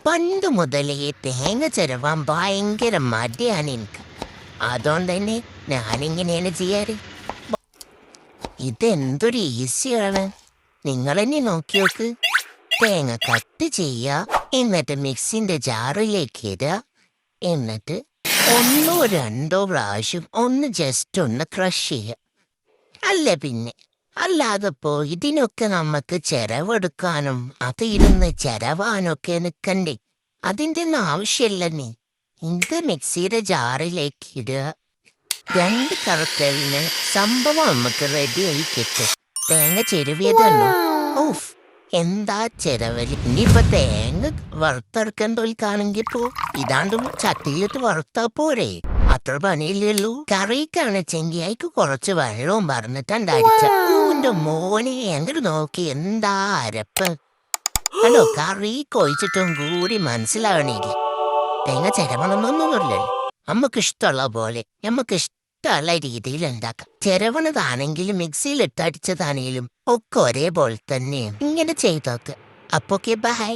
പണ്ട് മുതലേ തേങ്ങ ചിരവാൻ ഭയങ്കര മടിയാണ് എനിക്ക്. അതുകൊണ്ട് തന്നെ ഞാനിങ്ങനെയാണ് ചെയ്യാറ്. ഇതെന്തൊരു ഈസിയാണ്. നിങ്ങൾ തന്നെ നോക്കി നോക്ക്. തേങ്ങ കട്ട് ചെയ്യുക, എന്നിട്ട് മിക്സിന്റെ ജാറിലേക്ക് ഇടുക, എന്നിട്ട് ഒന്നോ രണ്ടോ പ്രാവശ്യം ഒന്ന് ജസ്റ്റ് ഒന്ന് ക്രഷ് ചെയ്യുക. അല്ല പിന്നെ അല്ലാതെപ്പോ ഇതിനൊക്കെ നമുക്ക് ചെലവെടുക്കാനും അത് ഇരുന്ന് ചെലവാനൊക്കെ നിൽക്കണ്ടേ? അതിൻ്റെ ഒന്നും ആവശ്യമില്ല. നീ ഇത് മിക്സിയുടെ ജാറിലേക്ക് ഇടുക, രണ്ട് കറക്കലിന് സംഭവം നമുക്ക് റെഡിയായി കിട്ടും. തേങ്ങ ചെരുവിയതല്ലോ. ഓഫ്, എന്താ ചെലവല്. ഇനിയിപ്പൊ തേങ്ങ വറുത്തെടുക്കാൻ തോൽക്കാണെങ്കിൽ പോ, ഇതാണ്ട് ചട്ടിയിലിട്ട് വറുത്താ പോരെ. അത്ര പണിയില്ലല്ലോ. കറിക്കാണ് ചെങ്കിയായിക്ക് കുറച്ച് വെള്ളവും പറഞ്ഞിട്ടുണ്ടടിച്ച. ഓന്റെ മോനെ എങ്ങനെ നോക്കി, എന്താ അരപ്പ്. ഹലോ, കറി കൊഴിച്ചിട്ടും കൂടി മനസ്സിലാവണില്ല. തേങ്ങ ചെരവണമെന്നൊന്നുമില്ലല്ലോ. നമുക്കിഷ്ടമുള്ള പോലെ നമുക്കിഷ്ടമുള്ള രീതിയിൽ ഉണ്ടാക്കാം. ചെരവണതാണെങ്കിലും മിക്സിയിൽ ഇട്ടടിച്ചതാണെങ്കിലും ഒക്കെ ഒരേപോലെ തന്നെയാണ്. ഇങ്ങനെ ചെയ്തോക്ക്. അപ്പൊക്കെ ബൈ.